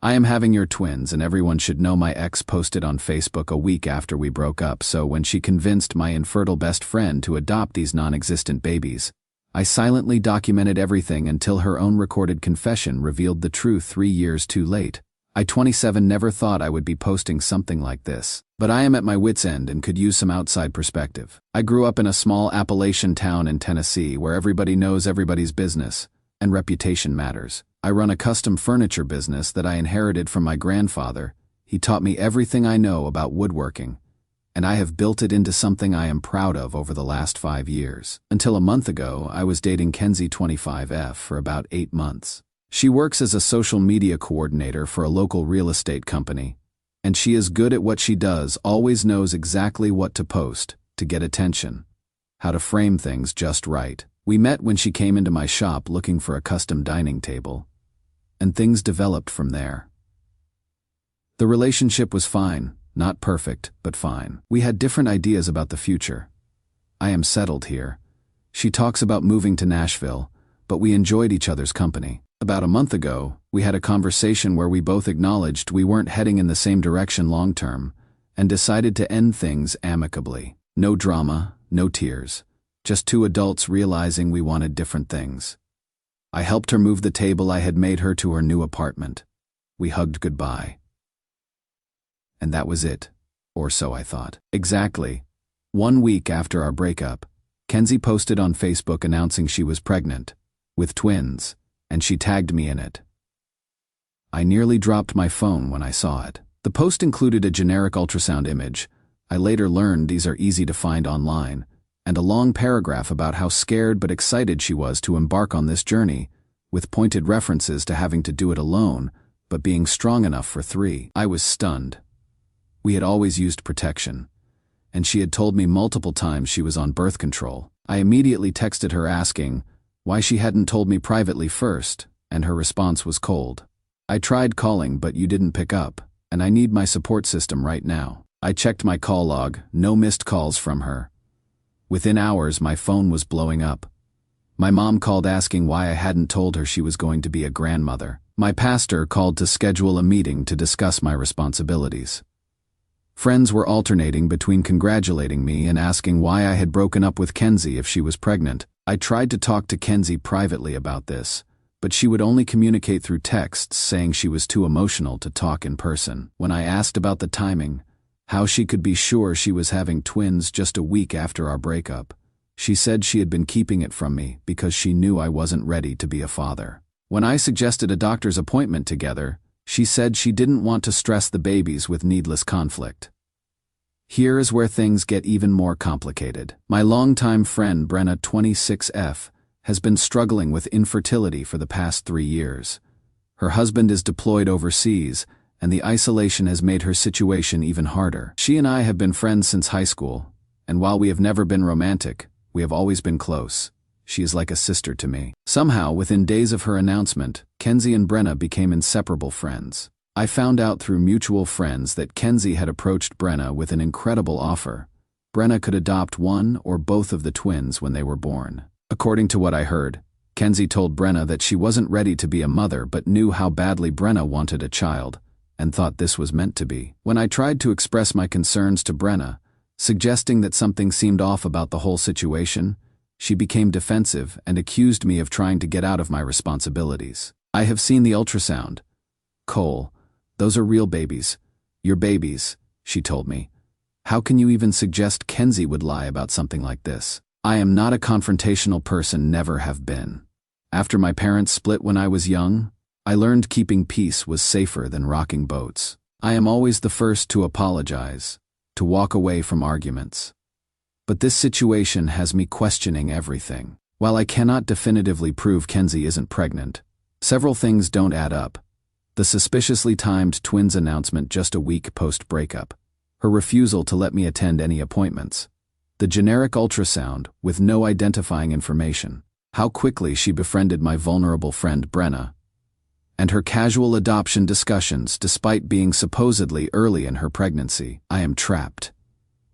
I am having your twins, and everyone should know my ex posted on Facebook a week after we broke up, so when she convinced my infertile best friend to adopt these non-existent babies, I silently documented everything until her own recorded confession revealed the truth 3 years too late. I, 27, never thought I would be posting something like this, but I am at my wit's end and could use some outside perspective. I grew up in a small Appalachian town in Tennessee where everybody knows everybody's business, and reputation matters. I run a custom furniture business that I inherited from my grandfather. He taught me everything I know about woodworking, and I have built it into something I am proud of over the last 5 years. Until a month ago, I was dating Kenzie, 25F, for about 8 months. She works as a social media coordinator for a local real estate company, and she is good at what she does, always knows exactly what to post to get attention, how to frame things just right. We met when she came into my shop looking for a custom dining table, and things developed from there. The relationship was fine, not perfect, but fine. We had different ideas about the future. I am settled here. She talks about moving to Nashville, but we enjoyed each other's company. About a month ago, we had a conversation where we both acknowledged we weren't heading in the same direction long term, and decided to end things amicably. No drama, no tears. Just two adults realizing we wanted different things. I helped her move the table I had made her to her new apartment. We hugged goodbye. And that was it. Or so I thought. Exactly. 1 week after our breakup, Kenzie posted on Facebook announcing she was pregnant, with twins, and she tagged me in it. I nearly dropped my phone when I saw it. The post included a generic ultrasound image. I later learned these are easy to find online, and a long paragraph about how scared but excited she was to embark on this journey, with pointed references to having to do it alone, but being strong enough for 3. I was stunned. We had always used protection, and she had told me multiple times she was on birth control. I immediately texted her asking why she hadn't told me privately first, and her response was cold. I tried calling, but you didn't pick up, and I need my support system right now. I checked my call log, no missed calls from her. Within hours, my phone was blowing up. My mom called asking why I hadn't told her she was going to be a grandmother. My pastor called to schedule a meeting to discuss my responsibilities. Friends were alternating between congratulating me and asking why I had broken up with Kenzie if she was pregnant. I tried to talk to Kenzie privately about this, but she would only communicate through texts saying she was too emotional to talk in person. When I asked about the timing, how she could be sure she was having twins just a week after our breakup, she said she had been keeping it from me because she knew I wasn't ready to be a father. When I suggested a doctor's appointment together, she said she didn't want to stress the babies with needless conflict. Here is where things get even more complicated. My longtime friend Brenna, 26F, has been struggling with infertility for the past 3 years. Her husband is deployed overseas, and the isolation has made her situation even harder. She and I have been friends since high school, and while we have never been romantic, we have always been close. She is like a sister to me. Somehow, within days of her announcement, Kenzie and Brenna became inseparable friends. I found out through mutual friends that Kenzie had approached Brenna with an incredible offer. Brenna could adopt one or both of the twins when they were born. According to what I heard, Kenzie told Brenna that she wasn't ready to be a mother but knew how badly Brenna wanted a child, and thought this was meant to be. When I tried to express my concerns to Brenna, suggesting that something seemed off about the whole situation, she became defensive and accused me of trying to get out of my responsibilities. I have seen the ultrasound. Cole, those are real babies. Your babies, she told me. How can you even suggest Kenzie would lie about something like this? I am not a confrontational person, never have been. After my parents split when I was young, I learned keeping peace was safer than rocking boats. I am always the first to apologize, to walk away from arguments. But this situation has me questioning everything. While I cannot definitively prove Kenzie isn't pregnant, several things don't add up. The suspiciously timed twins announcement just a week post-breakup, her refusal to let me attend any appointments, the generic ultrasound with no identifying information, how quickly she befriended my vulnerable friend Brenna, and her casual adoption discussions despite being supposedly early in her pregnancy. I am trapped.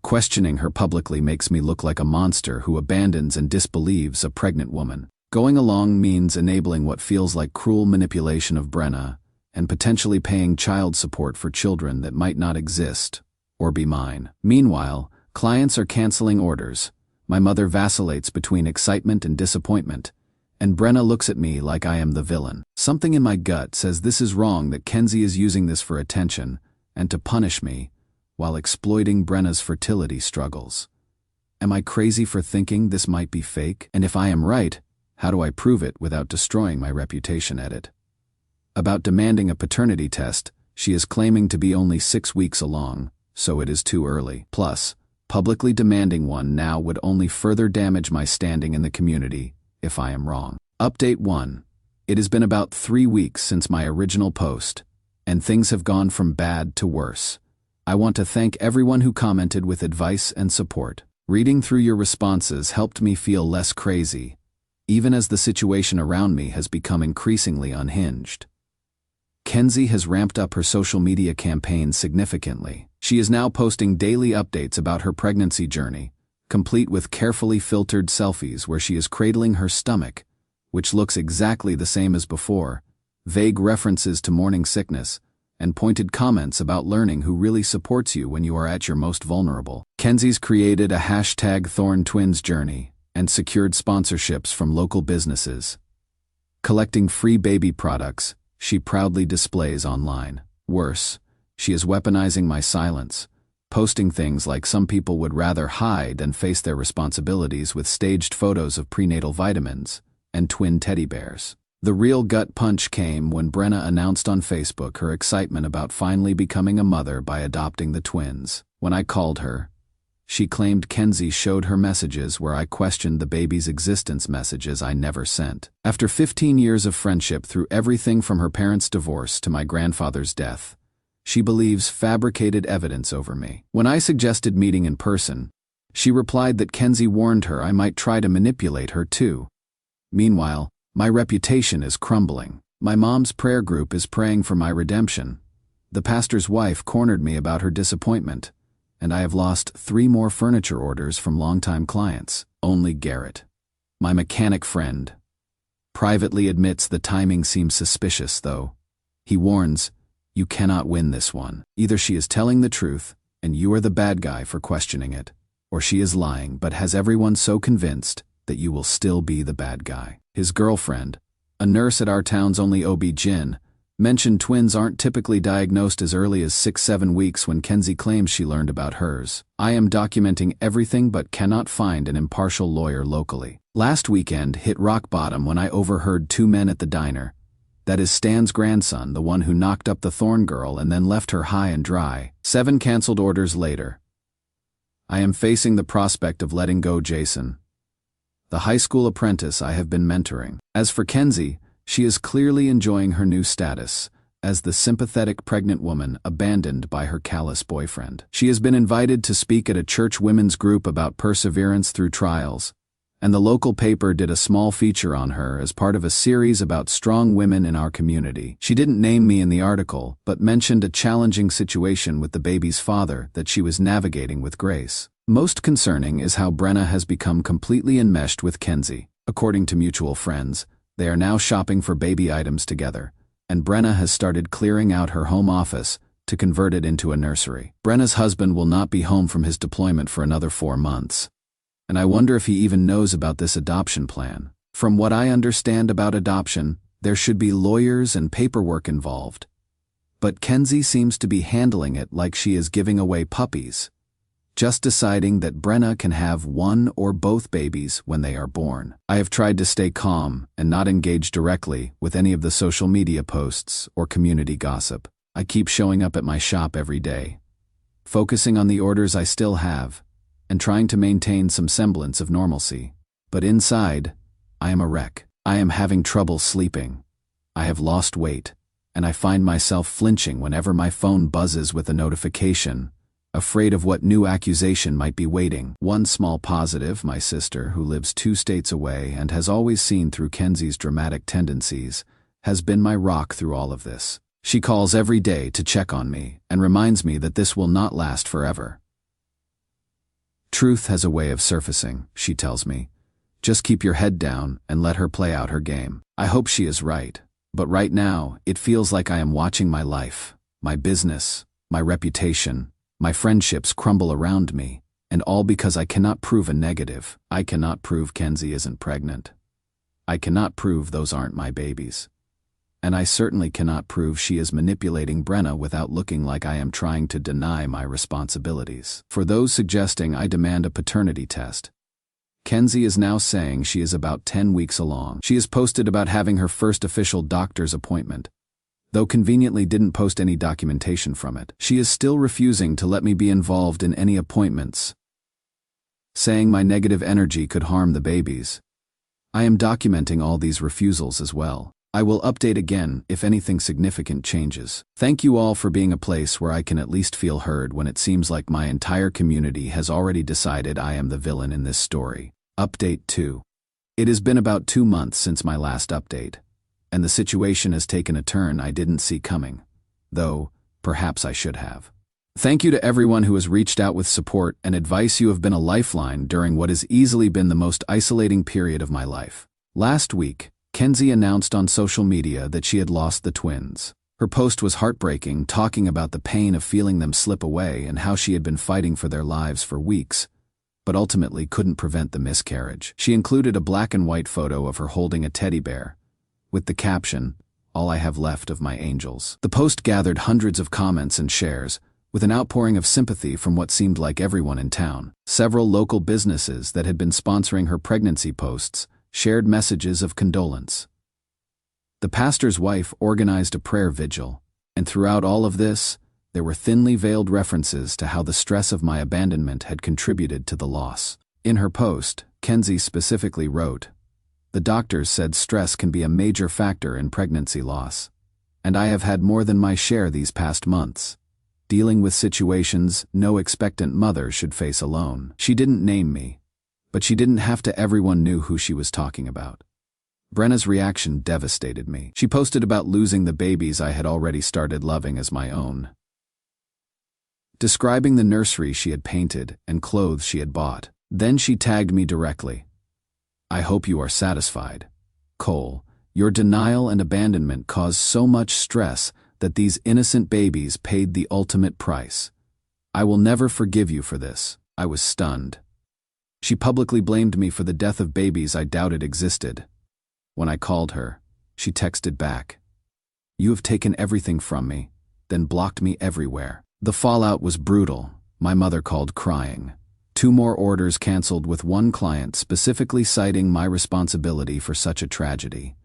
Questioning her publicly makes me look like a monster who abandons and disbelieves a pregnant woman. Going along means enabling what feels like cruel manipulation of Brenna and potentially paying child support for children that might not exist or be mine. Meanwhile, clients are canceling orders. My mother vacillates between excitement and disappointment, and Brenna looks at me like I am the villain. Something in my gut says this is wrong, that Kenzie is using this for attention and to punish me while exploiting Brenna's fertility struggles. Am I crazy for thinking this might be fake? And if I am right, how do I prove it without destroying my reputation? Edit. About demanding a paternity test, she is claiming to be only 6 weeks along, so it is too early. Plus, publicly demanding one now would only further damage my standing in the community if I am wrong. Update 1. It has been about 3 weeks since my original post, and things have gone from bad to worse. I want to thank everyone who commented with advice and support. Reading through your responses helped me feel less crazy, even as the situation around me has become increasingly unhinged. Kenzie has ramped up her social media campaign significantly. She is now posting daily updates about her pregnancy journey, complete with carefully filtered selfies where she is cradling her stomach, which looks exactly the same as before, vague references to morning sickness, and pointed comments about learning who really supports you when you are at your most vulnerable. Kenzie's created a #ThornTwins journey and secured sponsorships from local businesses. Collecting free baby products, she proudly displays online. Worse, she is weaponizing my silence, posting things like some people would rather hide than face their responsibilities with staged photos of prenatal vitamins and twin teddy bears. The real gut punch came when Brenna announced on Facebook her excitement about finally becoming a mother by adopting the twins. When I called her, she claimed Kenzie showed her messages where I questioned the baby's existence, messages I never sent. After 15 years of friendship through everything from her parents' divorce to my grandfather's death, she believes fabricated evidence over me. When I suggested meeting in person, she replied that Kenzie warned her I might try to manipulate her too. Meanwhile, my reputation is crumbling. My mom's prayer group is praying for my redemption. The pastor's wife cornered me about her disappointment, and I have lost 3 more furniture orders from longtime clients. Only Garrett, my mechanic friend, privately admits the timing seems suspicious though. He warns, "You cannot win this one. Either she is telling the truth, and you are the bad guy for questioning it, or she is lying but has everyone so convinced that you will still be the bad guy." His girlfriend, a nurse at our town's only OB-GYN, mentioned twins aren't typically diagnosed as early as 6-7 weeks when Kenzie claims she learned about hers. I am documenting everything but cannot find an impartial lawyer locally. Last weekend hit rock bottom when I overheard 2 men at the diner. That is Stan's grandson, the one who knocked up the Thorn girl and then left her high and dry. 7 canceled orders later, I am facing the prospect of letting go Jason, the high school apprentice I have been mentoring. As for Kenzie, she is clearly enjoying her new status as the sympathetic pregnant woman abandoned by her callous boyfriend. She has been invited to speak at a church women's group about perseverance through trials, and the local paper did a small feature on her as part of a series about strong women in our community. She didn't name me in the article, but mentioned a challenging situation with the baby's father that she was navigating with grace. Most concerning is how Brenna has become completely enmeshed with Kenzie. According to mutual friends, they are now shopping for baby items together, and Brenna has started clearing out her home office to convert it into a nursery. Brenna's husband will not be home from his deployment for another 4 months, and I wonder if he even knows about this adoption plan. From what I understand about adoption, there should be lawyers and paperwork involved, but Kenzie seems to be handling it like she is giving away puppies, just deciding that Brenna can have one or both babies when they are born. I have tried to stay calm and not engage directly with any of the social media posts or community gossip. I keep showing up at my shop every day, focusing on the orders I still have, and trying to maintain some semblance of normalcy. But inside, I am a wreck. I am having trouble sleeping. I have lost weight, and I find myself flinching whenever my phone buzzes with a notification, afraid of what new accusation might be waiting. One small positive, my sister, who lives 2 states away and has always seen through Kenzie's dramatic tendencies, has been my rock through all of this. She calls every day to check on me and reminds me that this will not last forever. Truth has a way of surfacing, she tells me. Just keep your head down and let her play out her game. I hope she is right, But right now, it feels like I am watching my life, my business, my reputation, my friendships crumble around me, and all because I cannot prove a negative. I cannot prove Kenzie isn't pregnant. I cannot prove those aren't my babies. And I certainly cannot prove she is manipulating Brenna without looking like I am trying to deny my responsibilities. For those suggesting I demand a paternity test, Kenzie is now saying she is about 10 weeks along. She has posted about having her first official doctor's appointment, though conveniently didn't post any documentation from it. She is still refusing to let me be involved in any appointments, saying my negative energy could harm the babies. I am documenting all these refusals as well. I will update again if anything significant changes. Thank you all for being a place where I can at least feel heard when it seems like my entire community has already decided I am the villain in this story. Update 2. It has been about 2 months since my last update, and the situation has taken a turn I didn't see coming, though perhaps I should have. Thank you to everyone who has reached out with support and advice. You have been a lifeline during what has easily been the most isolating period of my life. Last week, Kenzie announced on social media that she had lost the twins. Her post was heartbreaking, talking about the pain of feeling them slip away and how she had been fighting for their lives for weeks, but ultimately couldn't prevent the miscarriage. She included a black and white photo of her holding a teddy bear, with the caption, "All I have left of my angels." The post gathered hundreds of comments and shares, with an outpouring of sympathy from what seemed like everyone in town. Several local businesses that had been sponsoring her pregnancy posts shared messages of condolence. The pastor's wife organized a prayer vigil, and throughout all of this, there were thinly veiled references to how the stress of my abandonment had contributed to the loss. In her post, Kenzie specifically wrote, "The doctors said stress can be a major factor in pregnancy loss, and I have had more than my share these past months, dealing with situations no expectant mother should face alone." She didn't name me, but she didn't have to. Everyone knew who she was talking about. Brenna's reaction devastated me. She posted about losing the babies I had already started loving as my own, describing the nursery she had painted and clothes she had bought. Then she tagged me directly. "I hope you are satisfied. Cole, your denial and abandonment caused so much stress that these innocent babies paid the ultimate price. I will never forgive you for this." I was stunned. She publicly blamed me for the death of babies I doubted existed. When I called her, she texted back, "You have taken everything from me, then blocked me everywhere." The fallout was brutal. My mother called crying. 2 more orders canceled, with one client specifically citing my responsibility for such a tragedy.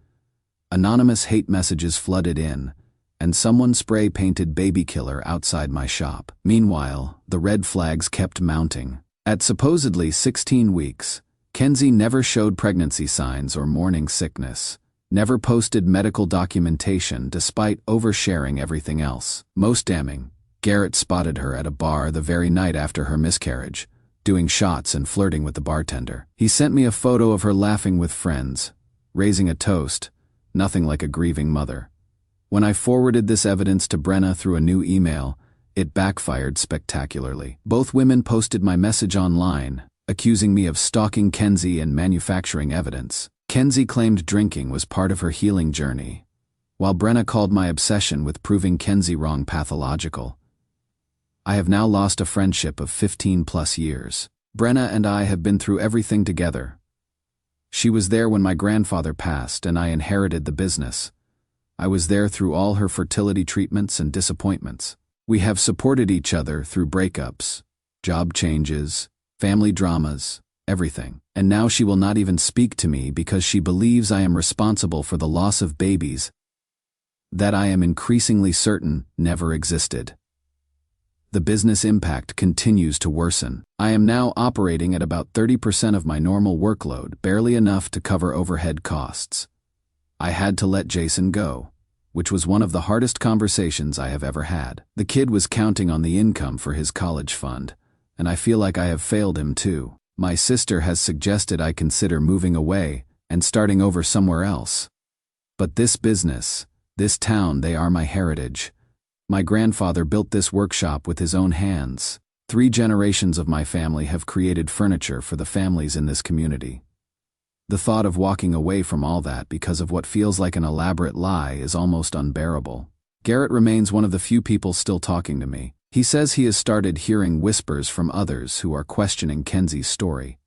Anonymous hate messages flooded in, and someone spray-painted "baby killer" outside my shop. Meanwhile, the red flags kept mounting. At supposedly 16 weeks, Kenzie never showed pregnancy signs or morning sickness, never posted medical documentation despite oversharing everything else. Most damning, Garrett spotted her at a bar the very night after her miscarriage, doing shots and flirting with the bartender. He sent me a photo of her laughing with friends, raising a toast, nothing like a grieving mother. When I forwarded this evidence to Brenna through a new email, it backfired spectacularly. Both women posted my message online, accusing me of stalking Kenzie and manufacturing evidence. Kenzie claimed drinking was part of her healing journey, while Brenna called my obsession with proving Kenzie wrong pathological. I have now lost a friendship of 15+ years. Brenna and I have been through everything together. She was there when my grandfather passed and I inherited the business. I was there through all her fertility treatments and disappointments. We have supported each other through breakups, job changes, family dramas, everything. And now she will not even speak to me because she believes I am responsible for the loss of babies that I am increasingly certain never existed. The business impact continues to worsen. I am now operating at about 30% of my normal workload, barely enough to cover overhead costs. I had to let Jason go, which was one of the hardest conversations I have ever had. The kid was counting on the income for his college fund, and I feel like I have failed him too. My sister has suggested I consider moving away and starting over somewhere else. But this business, this town, they are my heritage. My grandfather built this workshop with his own hands. 3 generations of my family have created furniture for the families in this community. The thought of walking away from all that because of what feels like an elaborate lie is almost unbearable. Garrett remains one of the few people still talking to me. He says he has started hearing whispers from others who are questioning Kenzie's story,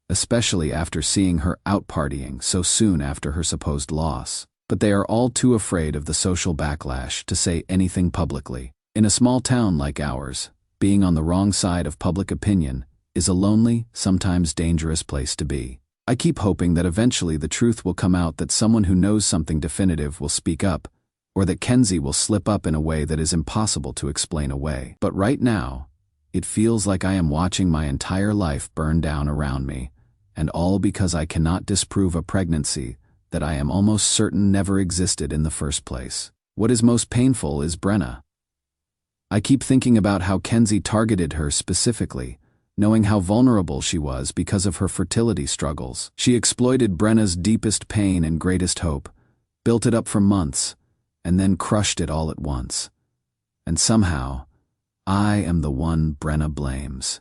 especially after seeing her out partying so soon after her supposed loss. But they are all too afraid of the social backlash to say anything publicly. In a small town like ours, being on the wrong side of public opinion is a lonely, sometimes dangerous place to be. I keep hoping that eventually the truth will come out, that someone who knows something definitive will speak up, or that Kenzie will slip up in a way that is impossible to explain away. But right now, it feels like I am watching my entire life burn down around me, and all because I cannot disprove a pregnancy that I am almost certain never existed in the first place. What is most painful is Brenna. I keep thinking about how Kenzie targeted her specifically, knowing how vulnerable she was because of her fertility struggles. She exploited Brenna's deepest pain and greatest hope, built it up for months, and then crushed it all at once. And somehow, I am the one Brenna blames.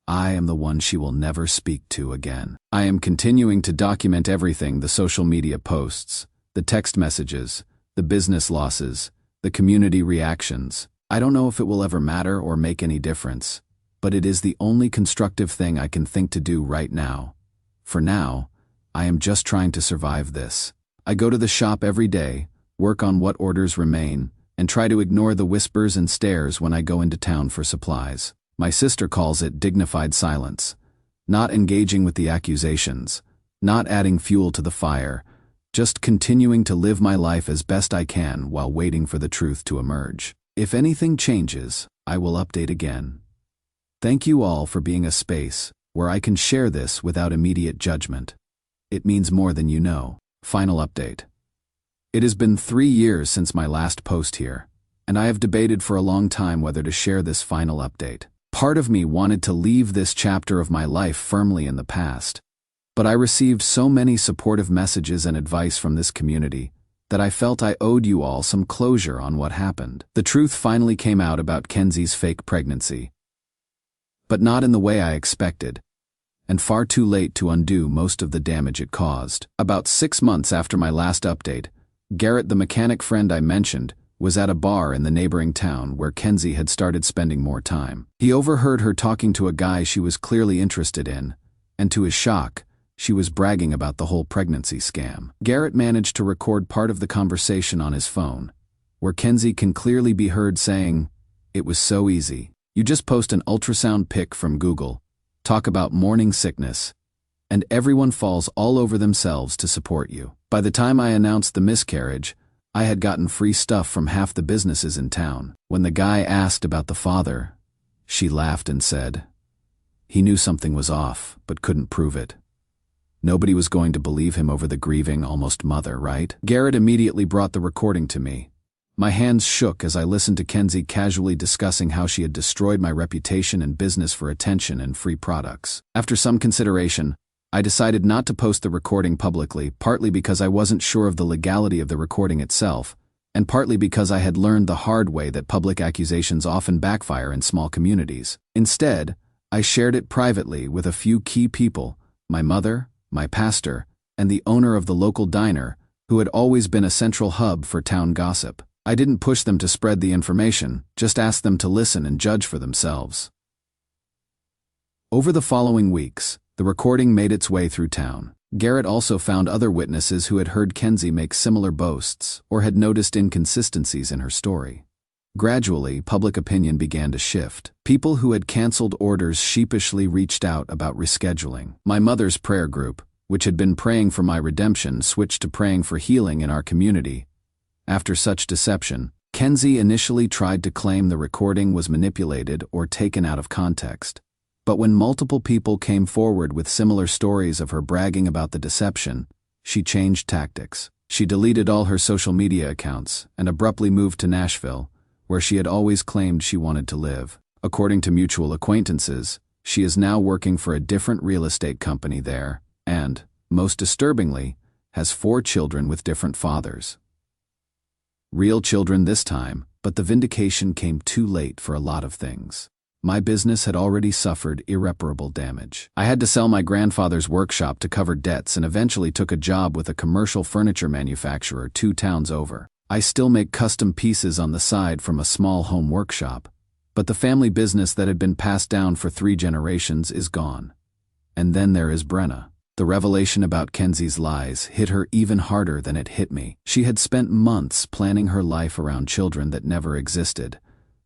I am the one she will never speak to again. I am continuing to document everything: the social media posts, the text messages, the business losses, the community reactions. I don't know if it will ever matter or make any difference, but it is the only constructive thing I can think to do right now. For now, I am just trying to survive this. I go to the shop every day, work on what orders remain, and try to ignore the whispers and stares when I go into town for supplies. My sister calls it dignified silence, not engaging with the accusations, not adding fuel to the fire, just continuing to live my life as best I can while waiting for the truth to emerge. If anything changes, I will update again. Thank you all for being a space where I can share this without immediate judgment. It means more than you know. Final update. It has been 3 years since my last post here, and I have debated for a long time whether to share this final update. Part of me wanted to leave this chapter of my life firmly in the past, but I received so many supportive messages and advice from this community that I felt I owed you all some closure on what happened. The truth finally came out about Kenzie's fake pregnancy, but not in the way I expected, and far too late to undo most of the damage it caused. About 6 months after my last update, Garrett, the mechanic friend I mentioned, was at a bar in the neighboring town where Kenzie had started spending more time. He overheard her talking to a guy she was clearly interested in, and to his shock, she was bragging about the whole pregnancy scam. Garrett managed to record part of the conversation on his phone, where Kenzie can clearly be heard saying, "It was so easy. You just post an ultrasound pic from Google, talk about morning sickness, and everyone falls all over themselves to support you." By the time I announced the miscarriage, I had gotten free stuff from half the businesses in town. When the guy asked about the father, she laughed and said, he knew something was off, but couldn't prove it. Nobody was going to believe him over the grieving almost mother, right? Garrett immediately brought the recording to me. My hands shook as I listened to Kenzie casually discussing how she had destroyed my reputation and business for attention and free products. After some consideration, I decided not to post the recording publicly, partly because I wasn't sure of the legality of the recording itself, and partly because I had learned the hard way that public accusations often backfire in small communities. Instead, I shared it privately with a few key people: my mother, my pastor, and the owner of the local diner, who had always been a central hub for town gossip. I didn't push them to spread the information, just asked them to listen and judge for themselves. Over the following weeks, the recording made its way through town. Garrett also found other witnesses who had heard Kenzie make similar boasts or had noticed inconsistencies in her story. Gradually, public opinion began to shift. People who had canceled orders sheepishly reached out about rescheduling. My mother's prayer group, which had been praying for my redemption, switched to praying for healing in our community. After such deception, Kenzie initially tried to claim the recording was manipulated or taken out of context. But when multiple people came forward with similar stories of her bragging about the deception, she changed tactics. She deleted all her social media accounts and abruptly moved to Nashville, where she had always claimed she wanted to live. According to mutual acquaintances, she is now working for a different real estate company there and, most disturbingly, has 4 children with different fathers. Real children this time, but the vindication came too late for a lot of things. My business had already suffered irreparable damage. I had to sell my grandfather's workshop to cover debts and eventually took a job with a commercial furniture manufacturer 2 towns over. I still make custom pieces on the side from a small home workshop, but the family business that had been passed down for 3 generations is gone. And then there is Brenna. The revelation about Kenzie's lies hit her even harder than it hit me. She had spent months planning her life around children that never existed,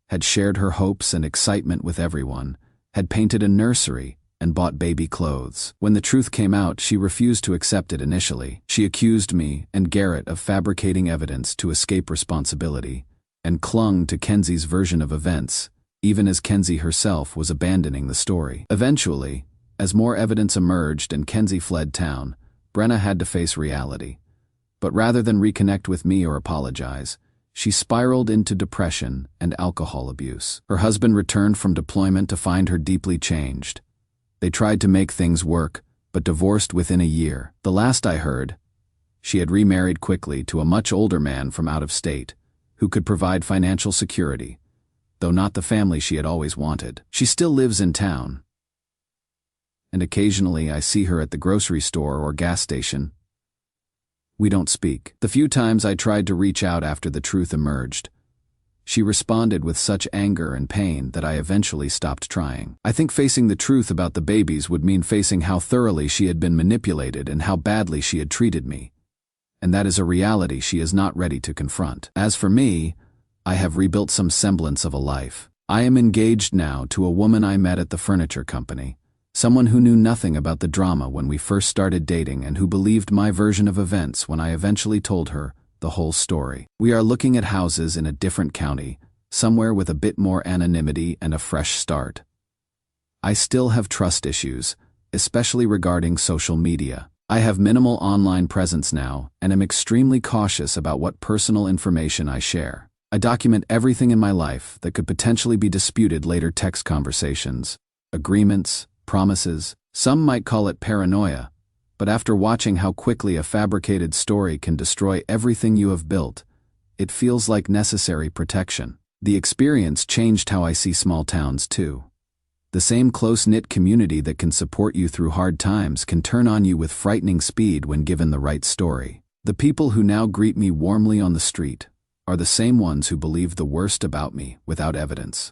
had shared her hopes and excitement with everyone, had painted a nursery, and bought baby clothes. When the truth came out, she refused to accept it initially. She accused me and Garrett of fabricating evidence to escape responsibility, and clung to Kenzie's version of events, even as Kenzie herself was abandoning the story. Eventually, as more evidence emerged and Kenzie fled town, Brenna had to face reality. But rather than reconnect with me or apologize, she spiraled into depression and alcohol abuse. Her husband returned from deployment to find her deeply changed. They tried to make things work, but divorced within a year. The last I heard, she had remarried quickly to a much older man from out of state, who could provide financial security, though not the family she had always wanted. She still lives in town, and occasionally I see her at the grocery store or gas station. We don't speak. The few times I tried to reach out after the truth emerged, she responded with such anger and pain that I eventually stopped trying. I think facing the truth about the babies would mean facing how thoroughly she had been manipulated and how badly she had treated me. And that is a reality she is not ready to confront. As for me, I have rebuilt some semblance of a life. I am engaged now to a woman I met at the furniture company, someone who knew nothing about the drama when we first started dating and who believed my version of events when I eventually told her the whole story. We are looking at houses in a different county, somewhere with a bit more anonymity and a fresh start. I still have trust issues, especially regarding social media. I have minimal online presence now and am extremely cautious about what personal information I share. I document everything in my life that could potentially be disputed later: text conversations, agreements, promises. Some might call it paranoia, but after watching how quickly a fabricated story can destroy everything you have built, it feels like necessary protection. The experience changed how I see small towns too. The same close-knit community that can support you through hard times can turn on you with frightening speed when given the right story. The people who now greet me warmly on the street are the same ones who believed the worst about me without evidence,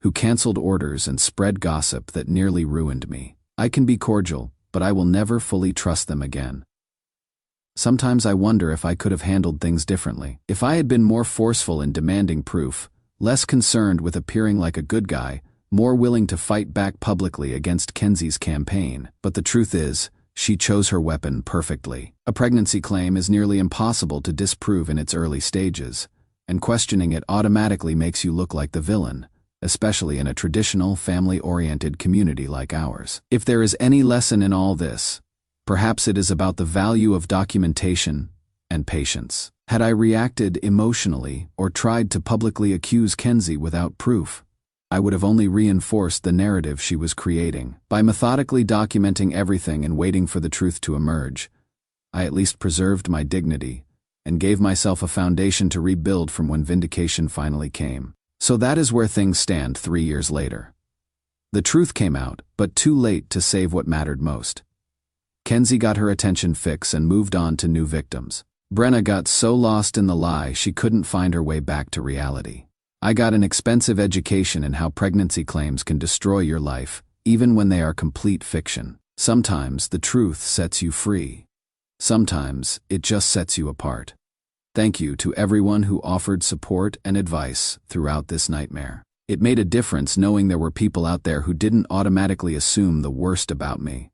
who canceled orders and spread gossip that nearly ruined me. I can be cordial, but I will never fully trust them again. Sometimes I wonder if I could have handled things differently. If I had been more forceful in demanding proof, less concerned with appearing like a good guy, more willing to fight back publicly against Kenzie's campaign. But the truth is, she chose her weapon perfectly. A pregnancy claim is nearly impossible to disprove in its early stages, and questioning it automatically makes you look like the villain, especially in a traditional, family-oriented community like ours. If there is any lesson in all this, perhaps it is about the value of documentation and patience. Had I reacted emotionally or tried to publicly accuse Kenzie without proof, I would have only reinforced the narrative she was creating. By methodically documenting everything and waiting for the truth to emerge, I at least preserved my dignity and gave myself a foundation to rebuild from when vindication finally came. So that is where things stand 3 years later. The truth came out, but too late to save what mattered most. Kenzie got her attention fix and moved on to new victims. Brenna got so lost in the lie she couldn't find her way back to reality. I got an expensive education in how pregnancy claims can destroy your life, even when they are complete fiction. Sometimes the truth sets you free. Sometimes it just sets you apart. Thank you to everyone who offered support and advice throughout this nightmare. It made a difference knowing there were people out there who didn't automatically assume the worst about me.